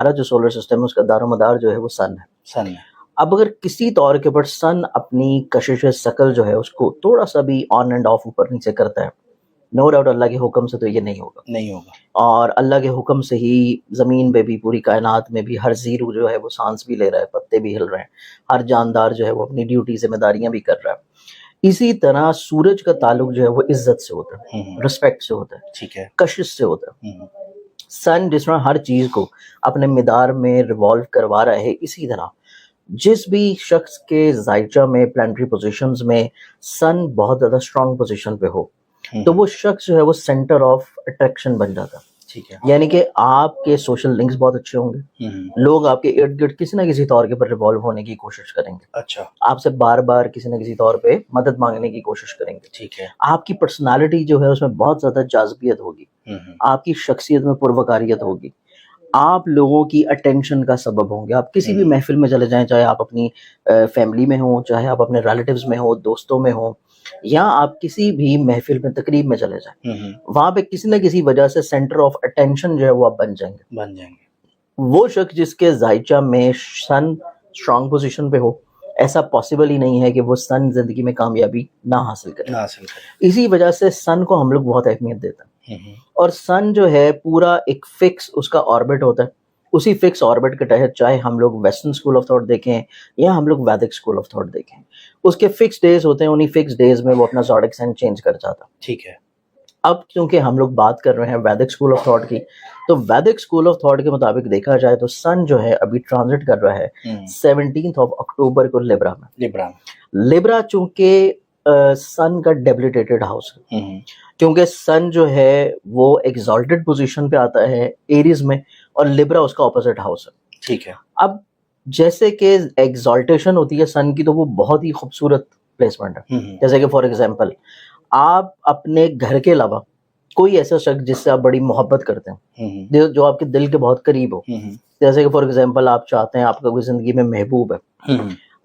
हमारा जो solar system है उसका दारोमदार जो है वो सन है। सन है। अब अगर किसी तौर के ऊपर सन अपनी कशिश शकल जो है उसको थोड़ा सा भी ऑन एंड ऑफ ऊपर नीचे करता है, नो डाउट अल्लाह के हुक्म से तो ये नहीं होगा। और अल्लाह के हुक्म से ही ज़मीन पे भी, पूरी कायनात में भी हर जीरू जो है वो सांस भी ले रहा है, पत्ते भी हिल रहे हैं, हर जानदार जो है वो अपनी ड्यूटी जिम्मेदारियां भी कर रहा है। इसी तरह सूरज का ताल्लुक जो है वो इज्जत से होता है, रिस्पेक्ट से होता है, ठीक है, कशिश से होता है। सन जिस तरह हर चीज को अपने मिदार में रिवॉल्व करवा रहा है, इसी तरह जिस भी शख्स के जायचा में, प्लानिटरी पोजीशंस में सन बहुत ज्यादा स्ट्रांग पोजीशन पे हो तो वो शख्स जो है वो सेंटर ऑफ अट्रैक्शन बन जाता है। ठीक है, यानी कि आपके सोशल लिंक्स बहुत अच्छे होंगे, लोग आपके इर्द गिर्द किसी ना किसी तौर के पर रिवॉल्व होने की कोशिश करेंगे, अच्छा, आपसे बार बार किसी ना किसी तौर पे मदद मांगने की कोशिश करेंगे। ठीक है, आपकी पर्सनालिटी जो है उसमें बहुत ज्यादा जाज़बियत होगी, आपकी शख्सियत में पुरवकारियत होगी, आप लोगों की अटेंशन का सबब होंगे। आप किसी भी महफिल में चले जाएं, चाहे आप अपनी फैमिली में हो, चाहे आप अपने रिलेटिव्स में हो, दोस्तों में हो, या आप किसी भी महफिल में, तकरीब में चले जाएं, वहां पे किसी न किसी वजह से सेंटर ऑफ अटेंशन जो है वो आप बन जाएंगे। वो शख्स जिसके जायचा में सन स्ट्रांग पोजीशन पे हो, ऐसा पॉसिबल ही नहीं है कि वो सन जिंदगी में कामयाबी ना हासिल करे। इसी वजह से सन को हम लोग बहुत अहमियत देते हैं। और सन जो है पूरा एक फिक्स उसका ऑर्बिट होता है। उसी फिक्स ऑर्बिट के तहत चाहे हम लोग वेस्टर्न स्कूल ऑफ थॉट देखें या हम लोग वैदिक स्कूल ऑफ थॉट देखें, उसके फिक्स डेज होते हैं, उन्हीं फिक्स डेज में वो अपना ज़ोडिक साइन चेंज कर जाता है। ठीक है। अब क्योंकि हम लोग बात कर रहे हैं वैदिक स्कूल ऑफ थॉट की, तो वैदिक स्कूल ऑफ थॉट के मुताबिक देखा जाए तो सन जो है अभी ट्रांजिट कर रहा है 17 अक्टूबर को लिब्रा में। लिब्रा चूंकि सन का डेबिलिटेटेड हाउस है, क्योंकि सन जो है वो एक्सॉल्टेड पोजीशन पे आता है एरीज में और लिब्रा उसका ऑपोजिट हाउस है। ठीक है। अब जैसे कि एक्सॉल्टेशन होती है सन की तो वो बहुत ही खूबसूरत प्लेसमेंट है। जैसे कि फॉर एग्जांपल आप अपने घर के अलावा कोई ऐसा शख्स जिससे आप बड़ी मोहब्बत करते हैं, जो आपके दिल के बहुत करीब हो, जैसे कि फॉर एग्जांपल आप चाहते हैं आपका कोई जिंदगी में महबूब है,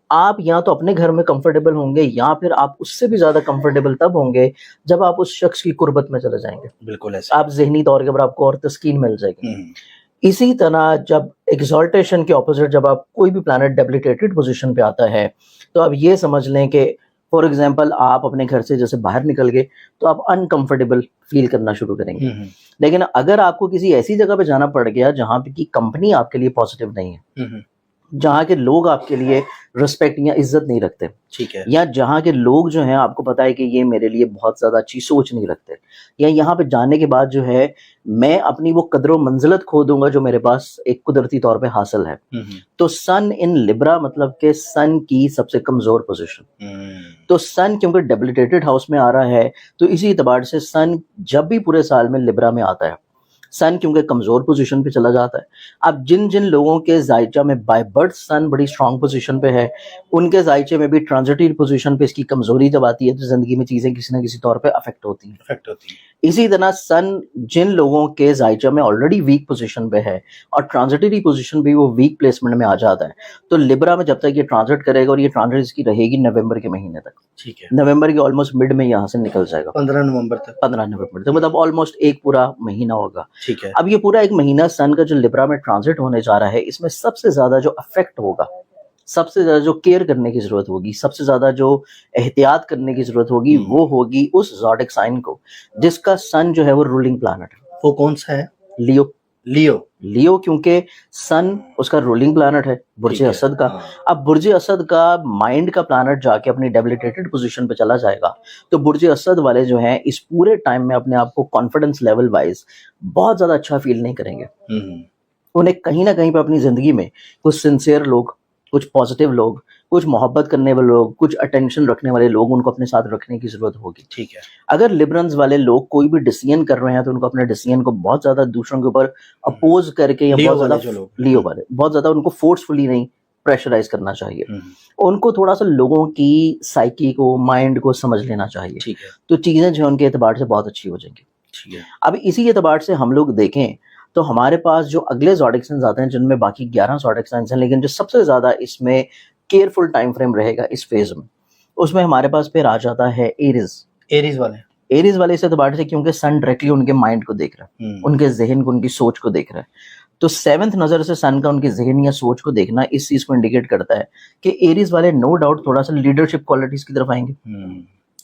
आप या तो अपने घर में कंफर्टेबल होंगे या फिर आप उससे भी ज्यादा कंफर्टेबल तब होंगे जब आप उस शख्स की कुर्बत में चले जाएंगे। बिल्कुल ऐसे आप ज़हनी तौर के ऊपर आपको और तस्कीन मिल जाएगी। इसी तरह जब एक्सॉल्टेशन के ऑपोजिट जब आप कोई भी प्लैनेट डेबिलिटेटेड पोजीशन पे आता है तो आप ये समझ लें कि फॉर एग्जांपल आप अपने घर से जैसे बाहर निकल गए तो आप अनकंफर्टेबल फील करना शुरू करेंगे। लेकिन अगर आपको किसी ऐसी जगह पे जाना पड़ गया जहां पे की कंपनी आपके लिए पॉजिटिव नहीं है, जहाँ के लोग आपके लिए रिस्पेक्ट या इज्जत नहीं रखते, ठीक है, या जहाँ के लोग जो हैं आपको पता है कि ये मेरे लिए बहुत ज्यादा अच्छी सोच नहीं रखते, या यहाँ पे जाने के बाद जो है मैं अपनी वो कदर मंजिलत खो दूंगा जो मेरे पास एक कुदरती तौर पे हासिल है, तो सन इन लिब्रा मतलब के सन की सबसे कमजोर पोजीशन। तो सन क्योंकि डेबिलिटेटेड हाउस में आ रहा है तो इसी एतबार से सन जब भी पूरे साल में लिब्रा में आता है, सन क्योंकि कमजोर पोजीशन पे चला जाता है। अब जिन जिन लोगों के जायचा में बाय बर्थ सन बड़ी स्ट्रांग पोजीशन पे है, उनके जायचे में भी ट्रांजिटरी पोजीशन पे इसकी कमजोरी जब आती है तो जिंदगी में चीजें किसी ना किसी तौर पे अफेक्ट होती हैं। इसी तरह सन जिन लोगों के जायचा में ऑलरेडी वीक पोजीशन पे है और ट्रांजिटरी पोजीशन भी वो वीक प्लेसमेंट में आ जाता है, तो लिब्रा में जब तक ये ट्रांजिट करेगा, और ये ट्रांजिट इसकी रहेगी नवंबर के महीने तक, ठीक है, नवंबर के ऑलमोस्ट मिड में यहाँ से निकल जाएगा, 15 नवंबर तक, 15 नवंबर तक, मतलब ऑलमोस्ट एक पूरा महीना होगा। ठीक है। अब ये पूरा एक महीना सन का जो लिब्रा में ट्रांजिट होने जा रहा है, इसमें सबसे ज्यादा जो अफेक्ट होगा, सबसे ज्यादा जो केयर करने की जरूरत होगी, सबसे ज्यादा जो एहतियात करने की जरूरत होगी, वो होगी उस ज़ोडिक साइन को जिसका सन जो है वो रूलिंग प्लैनेट है। वो कौन सा है? लियो क्योंकि सन उसका रूलिंग प्लैनेट है बुर्ज असद का। अब बुर्ज असद का माइंड का प्लैनेट जाके अपनी डेबिलिटेटेड पोजीशन पे चला जाएगा तो बुर्ज असद वाले जो हैं इस पूरे टाइम में अपने आप को कॉन्फिडेंस लेवल वाइज बहुत ज्यादा अच्छा फील नहीं करेंगे। उन्हें कहीं ना कहीं पे अपनी जिंदगी में कुछ सिंसियर लोग, कुछ पॉजिटिव लोग, कुछ मोहब्बत करने वाले लोग, कुछ अटेंशन रखने वाले लोग उनको अपने साथ रखने की जरूरत होगी। ठीक है। अगर लिबरल्स वाले लोग कोई भी डिसीजन कर रहे हैं तो उनको अपने डिसीजन को बहुत ज्यादा दूसरों के ऊपर अपोज करके या बहुत ज्यादा लियो वाले बहुत ज्यादा उनको फोर्सफुली नहीं, प्रेशराइज करना चाहिए, उनको थोड़ा सा लोगों की साइकी को, माइंड को समझ लेना चाहिए, ठीक है, तो चीज़ें जो है उनके एतबार से बहुत अच्छी हो जाएंगी। ठीक है। अब इसी एतबार से हम लोग देखें तो हमारे पास जो अगले ज़ोडिएक साइंस आते हैं, जिनमें बाकी 11 ज़ोडिएक साइंस हैं, लेकिन जो सबसे ज़्यादा इसमें केयरफुल टाइम फ्रेम रहेगा इस फेज में, उसमें हमारे पास फिर आ जाता है एरीज। एरीज वाले, एरीज वाले इस एतबार से क्योंकि सन डायरेक्टली उनके माइंड को देख रहा है, उनके जहन को, उनकी सोच को देख रहा है, तो 7th नजर से सन का उनके जहन या सोच को देखना इस चीज को इंडिकेट करता है कि एरीज वाले नो डाउट थोड़ा सा लीडरशिप क्वालिटीज की तरफ आएंगे,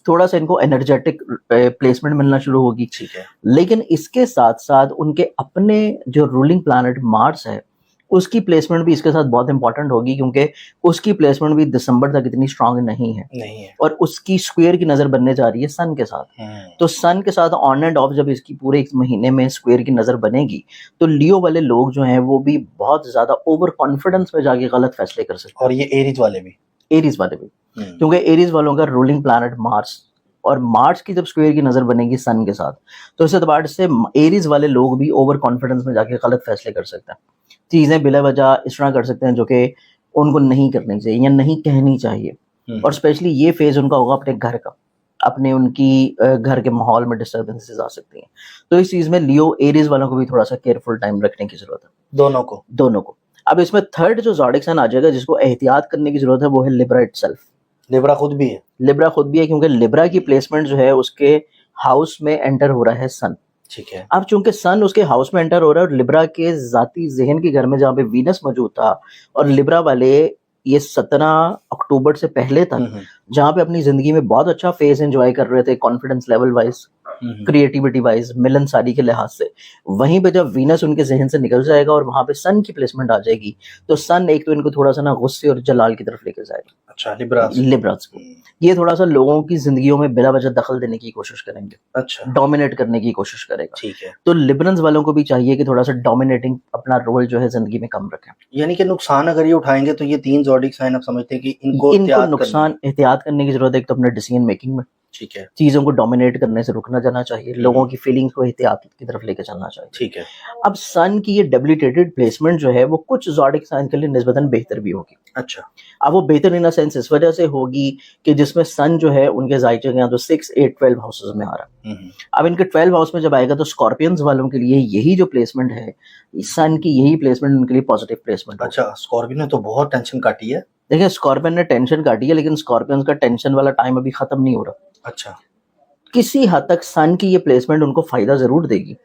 थोड़ा सा इनको एनर्जेटिक प्लेसमेंट मिलना शुरू होगी। ठीक है, लेकिन इसके साथ साथ उनके अपने जो रूलिंग प्लैनेट मार्स है उसकी प्लेसमेंट भी इसके साथ बहुत इंपॉर्टेंट होगी, क्योंकि उसकी प्लेसमेंट भी दिसंबर तक इतनी स्ट्रांग नहीं है और उसकी स्क्वायर की नजर बनने जा रही है सन के साथ। तो सन के साथ ऑन एंड ऑफ जब इसकी पूरे एक महीने में स्क्वायर की नजर बनेगी तो लियो वाले लोग जो हैं वो भी बहुत ज्यादा ओवर कॉन्फिडेंस में जाके गलत फैसले कर सकते हैं। और ये एरीज वाले भी, क्योंकि एरीज वालों का रूलिंग प्लैनेट मार्स, और मार्स की जब स्क्वायर की नजर बनेगी सन के साथ तो इस एतबार से एरीज वाले लोग भी ओवर कॉन्फिडेंस में जाके गलत फैसले कर सकते हैं, चीजें बिला वजह इस तरह कर सकते हैं जो कि उनको नहीं करनी चाहिए या नहीं कहनी चाहिए। और स्पेशली ये फेज उनका होगा अपने घर का, अपने उनकी घर के माहौल में डिस्टर्बेंसेस आ सकती हैं। तो इस चीज में लियो एरीज वालों को भी थोड़ा सा केयरफुल टाइम रखने की जरूरत है, दोनों को। अब इसमें थर्ड जो ज़ोडिएक साइन आ जाएगा जिसको एहतियात करने की जरूरत है वो है लिब्रा इटसेल्फ। लिब्रा खुद भी है, क्योंकि लिब्रा की प्लेसमेंट जो है उसके हाउस में एंटर हो रहा है सन। ठीक है, अब चूंकि सन उसके हाउस में एंटर हो रहा है और लिब्रा के जाती जहन के घर में जहाँ पे वीनस मौजूद था, और लिब्रा वाले ये 17 अक्टूबर से पहले तक जहाँ पे अपनी जिंदगी में बहुत अच्छा फेज एंजॉय कर रहे थे, confidence level wise, creativity wise, मिलनसारी के लिहाज से, वहीं पे जब वीनस उनके जहन से निकल जाएगा और वहां पे सन की प्लेसमेंट आ जाएगी तो सन एक तो इनको थोड़ा सा ना गुस्से और जलाल की तरफ लेकर जाएगा। अच्छा, लिब्रास को ये थोड़ा सा लोगों की जिंदगियों में बिला वजह दखल देने की कोशिश करेंगे, अच्छा, डोमिनेट करने की कोशिश करेगा। ठीक है, तो लिबरल्स वालों को भी चाहिए कि थोड़ा सा डोमिनेटिंग अपना रोल जो है जिंदगी में कम रखें। यानी कि नुकसान अगर ये उठाएंगे तो ये 3 ज़ोडिएक साइन आप समझते हैं कि इनको नुकसान एहतियात करने की जरूरत है। एक तो अपने डिसीजन मेकिंग में, ठीक है, चीजों को डोमिनेट करने से रुकना जाना चाहिए, लोगों की फीलिंग्स को एहतियात की तरफ लेके चलना चाहिए। ठीक है। अब सन की ये डेबिलिटेटेड प्लेसमेंट जो है वो कुछ ज़ोडिएक साइन के लिए निस्बतन बेहतर भी होगी। अच्छा, अब वो बेहतर इन सेंस इस वजह से होगी कि जिसमें सन जो है उनके जायचे के यहाँ तो 6, 8, 12 हाउसेस में आ रहा है। अब इनके 12 हाउस में जब आएगा तो स्कॉर्पियंस वालों के लिए यही जो प्लेसमेंट है, सन की यही प्लेसमेंट उनके लिए पॉजिटिव प्लेसमेंट। अच्छा, स्कॉर्पियन ने तो बहुत टेंशन काटी है। देखिए, स्कॉर्पियन ने टेंशन काटी है, लेकिन स्कॉर्पियंस का टेंशन वाला टाइम अभी खत्म नहीं हो रहा। अच्छा, किसी हद तक सन की ये प्लेसमेंट उनको फायदा जरूर देगी,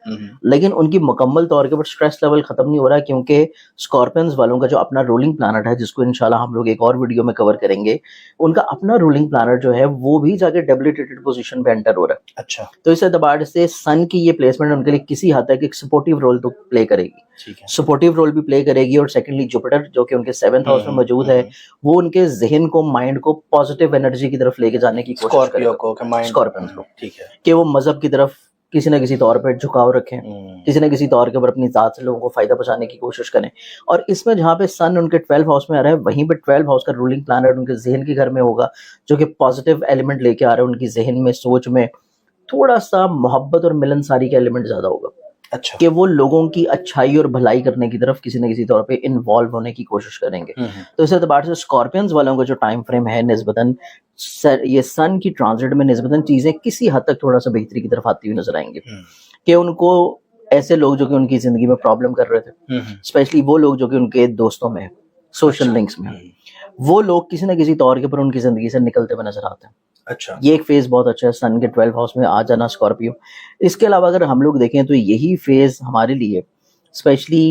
लेकिन उनकी मुकम्मल तौर के ऊपर स्ट्रेस लेवल खत्म नहीं हो रहा है, क्योंकि स्कॉर्पियंस वालों का जो अपना रूलिंग प्लैनेट है, जिसको इंशाल्लाह हम लोग एक और वीडियो में कवर करेंगे, उनका अपना रूलिंग प्लैनेट जो है वो भी जाके डेबिलिटेटेड पोजीशन पे एंटर हो रहा है। अच्छा, तो इस एतबार से सन की ये प्लेसमेंट उनके लिए किसी हद तक एक सपोर्टिव रोल तो प्ले करेगी, सपोर्टिव रोल भी प्ले करेगी। और सेकेंडली जुपिटर जो कि उनके 7th हाउस में मौजूद है, वो उनके जहन को, माइंड को पॉजिटिव एनर्जी की तरफ लेके जाने की कोशिश करेगा, स्कॉर्पियंस को, ठीक है, कि वो मजहब की तरफ किसी न किसी तौर पर झुकाव रखें, किसी न किसी तौर के ऊपर अपनी जात से लोगों को फायदा पहुंचाने की कोशिश करें। और इसमें जहाँ पे सन उनके 12 हाउस में आ रहा है, वहीं पे 12 हाउस का रूलिंग प्लैनेट उनके जहन के घर में होगा, जो कि पॉजिटिव एलिमेंट लेके आ रहा है उनकी जहन में, सोच में थोड़ा सा मोहब्बत और मिलनसारी का एलिमेंट ज्यादा होगा। अच्छा, कि वो लोगों की अच्छाई और भलाई करने की तरफ किसी न किसी तौर पे इन्वॉल्व होने की कोशिश करेंगे। तो इस एतबार से स्कॉर्पियंस वालों का जो टाइम फ्रेम है निस्बतन ये सन की ट्रांजिट में निस्बतन चीजें किसी हद तक थोड़ा सा बेहतरी की तरफ आती हुई नजर आएंगे। कि उनको ऐसे लोग जो कि उनकी जिंदगी में प्रॉब्लम कर रहे थे, स्पेशली वो लोग जो कि उनके दोस्तों में, सोशल लिंक्स में, वो लोग किसी न किसी तौर के ऊपर उनकी जिंदगी से निकलते हुए नजर आते हैं। अच्छा, ये एक फेज बहुत अच्छा है, सन के 12 हाउस में आ जाना स्कॉर्पियो। इसके अलावा अगर हम लोग देखें तो यही फेज हमारे लिए स्पेशली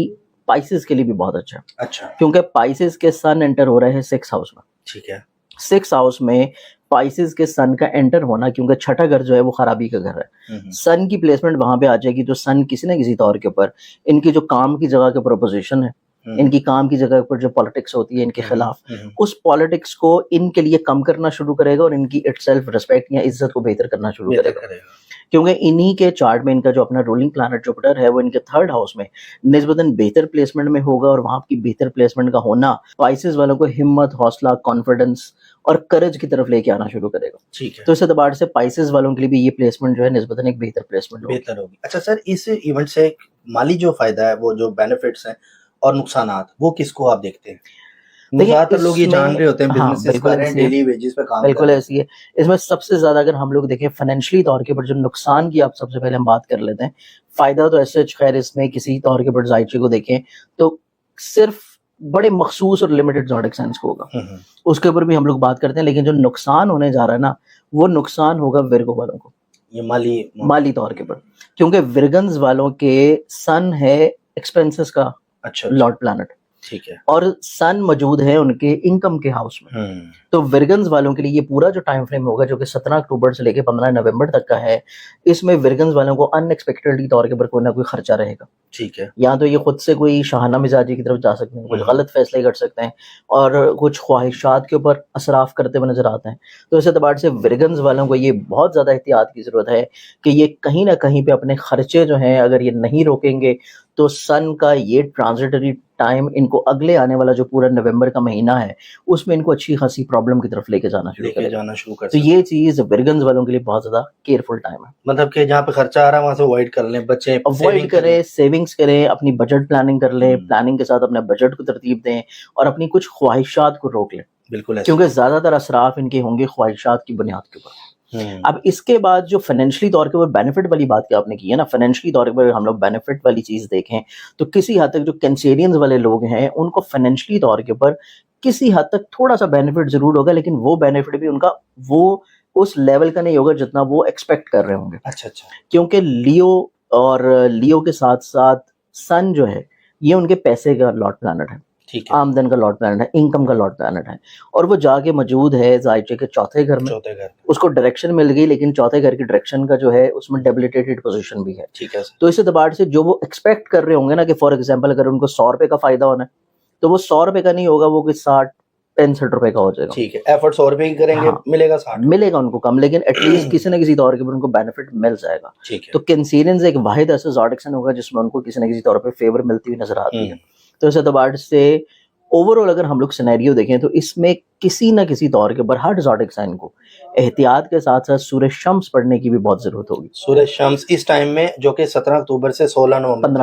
पाइसेस के लिए भी बहुत अच्छा है। अच्छा, क्योंकि पाइसेस के सन एंटर हो रहे हैं 6 हाउस में। ठीक है, 6 हाउस में पाइसेस के सन का एंटर होना, क्योंकि छठा घर जो है वो खराबी का घर है, सन की प्लेसमेंट वहां पे आ जाएगी। तो सन किसी न किसी तौर के ऊपर इनकी जो काम की जगह के ऊपर अपोजिशन है, इनकी काम की जगह पर जो पॉलिटिक्स होती है इनके खिलाफ, उस पॉलिटिक्स को इनके लिए कम करना शुरू करेगा और इनकी इटसेल्फ रिस्पेक्ट या इज्जत को बेहतर करना शुरू करेगा। क्योंकि इन्हीं के चार्ट में इनका जो अपना रूलिंग प्लैनेट जुपिटर है वो इनके 3rd हाउस में निस्बतन बेहतर प्लेसमेंट में होगा, और वहां की बेहतर प्लेसमेंट का होना पाइसेस वालों को हिम्मत, हौसला, कॉन्फिडेंस और करेज की तरफ लेके आना शुरू करेगा। ठीक है, तो इस एतबार से पाइसेस वालों के लिए भी ये प्लेसमेंट जो है निस्बतन एक बेहतर प्लेसमेंट होगी। अच्छा सर, इस इवेंट से माली जो फायदा है, वो जो बेनिफिट्स हैं और नुकसानात, वो किसको आप देखते हैं? देखिए, ज्यादातर लोग ये इसमें- जान रहे होते हैं, हाँ, बिजनेस बिल्कुल कर रहे हैं, ऐसी है। डेली वेजेस पे काम कर बिल्कुल रहे हैं। ऐसी है। इसमें सबसे ज्यादा अगर हम लोग देखें फाइनेंशियली तौर के ऊपर जो नुकसान की आप सबसे पहले हम बात कर लेते हैं। फायदा तो ऐसे खैर इसमें किसी तौर के ऊपर जायचे को देखें तो सिर्फ बड़े मखसूस और लिमिटेड ज़ोडिक साइंस को होगा, उसके ऊपर भी हम लोग बात करते हैं। लेकिन जो नुकसान होने जा रहा है ना, वो नुकसान होगा विर्गो वालों को, ये माली माली तौर के ऊपर, क्योंकि विर्गन्स वालों के सन है एक्सपेंसेस का अच्छा लॉर्ड प्लैनेट, ठीक है। और सन मौजूद है उनके इनकम के हाउस में। तो विर्गन्स वालों के लिए ये पूरा जो टाइम फ्रेम होगा जो कि 17 अक्टूबर से लेकर 15 नवंबर तक का है, इसमें विर्गन्स वालों को अनएक्सपेक्टेडली तौर के ऊपर कोई ना कोई खर्चा रहेगा। ठीक है। या तो ये खुद से कोई शाहाना मिजाजी की तरफ जा सकते हैं, कुछ गलत फैसले कर सकते हैं, और कुछ ख्वाहिशात के ऊपर असराफ करते हुए नजर आते हैं। तो इस एतबार से विर्गन्स वालों को ये बहुत ज़्यादा एहतियात की ज़रूरत है कि ये कहीं ना कहीं पे अपने खर्चे जो हैं अगर ये नहीं रोकेंगे तो सन का ये ट्रांजिटरी टाइम इनको अगले आने वाला जो पूरा नवंबर का महीना है उसमें इनको अच्छी खासी प्रॉब्लम की तरफ लेके जाना शुरू कर। तो ये चीज़ विर्गन्स वालों के लिए बहुत ज़्यादा केयरफुल टाइम है। मतलब कि जहाँ पे खर्चा आ रहा है वहां से अवॉइड कर लें, बच्चे अवॉइड करें, सेविंग्स करें, अपनी बजट प्लानिंग कर लें, प्लानिंग के साथ अपने बजट को तरतीब दें और अपनी कुछ ख्वाहिशात को रोक लें। बिल्कुल, क्योंकि ज्यादातर असराफ इनके होंगे ख्वाहिशात की बुनियाद के ऊपर। अब इसके बाद जो फाइनेंशियली तौर के ऊपर बेनिफिट वाली बात की आपने की है ना, फाइनेंशियली तौर पर हम लोग बेनिफिट वाली चीज देखें तो किसी हद तक जो कैंसेरियंस वाले लोग हैं उनको फाइनेंशियली तौर के ऊपर किसी हद तक थोड़ा सा बेनिफिट जरूर होगा, लेकिन वो बेनिफिट भी उनका वो उस लेवल का नहीं होगा जितना वो एक्सपेक्ट कर रहे होंगे। अच्छा, क्योंकि लियो और लियो के साथ साथ सन जो है ये उनके पैसे का लॉर्ड प्लैनेट है, ठीक है, आमदन का लॉर्ड प्लैनेट है, इनकम का लॉर्ड प्लैनेट है, और वो जाके मौजूद है जायचे के चौथे घर में। उसको डायरेक्शन मिल गई, लेकिन चौथे घर की डायरेक्शन का जो है उसमें डेबिलिटेटेड पोजीशन भी है। ठीक है। तो इस एतबार से जो वो एक्सपेक्ट कर रहे होंगे ना कि फॉर एग्जांपल अगर उनको 100 रुपए का फायदा होना है तो वो 100 रुपए का नहीं होगा, वो कि 60-65 रुपए का हो जाएगा। ठीक है, एफर्ट 100 रुपए की करेंगे, हाँ, मिलेगा 60, मिलेगा उनको कम, लेकिन एटलीस्ट किसी ना किसी तौर के ऊपर उनको बेनिफिट मिल जाएगा। ठीक है। तो कैंसेरियंस एक वाहिद ऐसा ज़ोडिक साइन होगा जिसमें उनको किसी ना किसी तौर पे फेवर मिलती हुई नजर आती है। तो इस एतबार से ओवरऑल अगर हम लोग सिनेरियो देखें तो इसमें किसी ना किसी तौर के ऊपर हर ज़ोडिक साइन को एहतियात के साथ साथ सूरज शम्स पढ़ने की भी बहुत जरूरत होगी। सूरज शम्स इस टाइम में जो कि 17 अक्टूबर से 15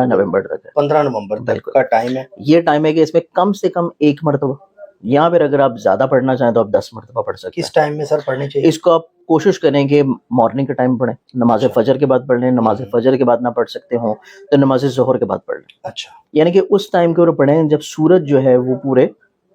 नवंबर तक है, 15 नवंबर तक का टाइम है। ये टाइम है कि इसमें कम से कम 1 मरतबा, यहाँ पर अगर आप ज्यादा पढ़ना चाहें तो आप 10 मरतबा पढ़ सकते हैं। किस टाइम में सर पढ़ने चाहिए इसको? आप कोशिश करें कि मॉर्निंग के टाइम पढ़ें, नमाज फजर के बाद पढ़ लें, नमाज फजर के बाद ना पढ़ सकते हो तो नमाज जोहर के बाद पढ़ लें। अच्छा, यानी कि उस टाइम के ऊपर पढ़ें जब सूरज जो है वो पूरे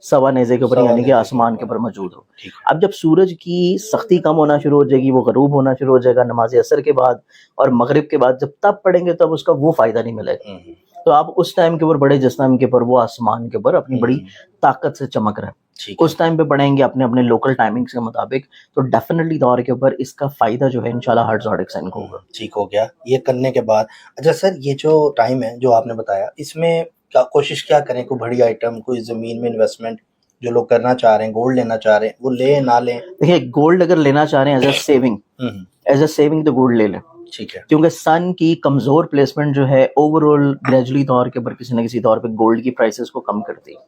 सवा नेज़े के ऊपर यानी कि आसमान के ऊपर मौजूद हो। अब जब सूरज की सख्ती कम होना शुरू हो जाएगी, वो गरूब होना शुरू हो जाएगा नमाज असर के बाद और मगरिब के बाद, जब तब पढ़ेंगे तब उसका वो फायदा नहीं मिलेगा। तो आप उस टाइम के ऊपर बड़े जिस टाइम के ऊपर वो आसमान के ऊपर अपनी बड़ी ताकत से चमक रहा है उस टाइम पे पढ़ेंगे अपने अपने लोकल टाइमिंग्स के मुताबिक, तो डेफिनेटली तौर के ऊपर इसका फायदा जो है इंशाल्लाह हर ज़ोडिक साइन को होगा। ठीक हो गया ये करने के बाद। अच्छा सर, ये जो टाइम है जो आपने बताया इसमें क्या कोशिश क्या करें, कोई बड़ी आइटम, कोई जमीन में इन्वेस्टमेंट जो लोग करना चाह रहे हैं, गोल्ड लेना चाह रहे हैं, वो ले ना लें? देखिए, गोल्ड अगर लेना चाह रहे हैं एज अ सेविंग तो गोल्ड ले लें, ठीक है, क्योंकि सन की कमजोर प्लेसमेंट जो है ओवरऑल ग्रेजुअली तौर के ऊपर किसी न किसी तौर पे गोल्ड की प्राइसेस को कम करती है।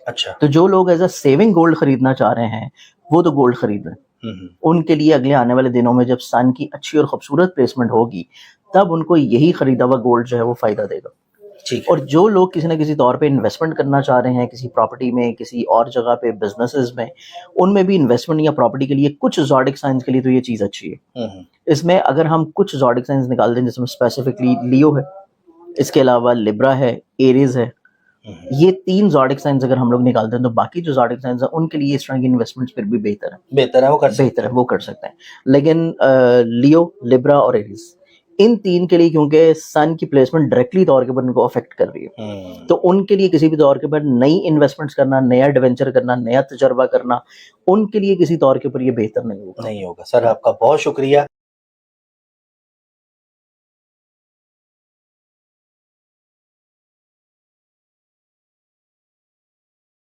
अच्छा, तो जो लोग एज अ सेविंग गोल्ड खरीदना चाह रहे हैं वो तो गोल्ड खरीद लें। उनके लिए अगले आने वाले दिनों में जब सन की अच्छी और खूबसूरत प्लेसमेंट होगी तब उनको यही खरीदा हुआ गोल्ड जो है वो फायदा देगा। और जो लोग किसी न किसी तौर पे इन्वेस्टमेंट करना चाह रहे हैं किसी प्रॉपर्टी में, किसी और जगह पे, बिजनेसेस में, उनमें भी इन्वेस्टमेंट या प्रॉपर्टी के लिए कुछ ज़ोडिक साइंस के लिए तो ये चीज़ अच्छी है। इसमें अगर हम कुछ ज़ोडिक साइंस निकाल दें जिसमें स्पेसिफिकली लियो है, इसके अलावा लिब्रा है, एरीज है, ये 3 ज़ोडिक साइंस अगर हम लोग निकालते हैं तो बाकी जो ज़ोडिक साइंस है उनके लिए इस तरह की इन्वेस्टमेंट फिर भी बेहतर है, वो कर सकते हैं। लेकिन लियो, लिब्रा और एरीज, इन 3 के लिए क्योंकि सन की प्लेसमेंट डायरेक्टली तौर के ऊपर उनको अफेक्ट कर रही है, तो उनके लिए किसी भी तौर के ऊपर नई इन्वेस्टमेंट्स करना, नया एडवेंचर करना, नया तजर्बा करना, उनके लिए किसी तौर के ऊपर ये बेहतर नहीं होगा। सर आपका बहुत शुक्रिया।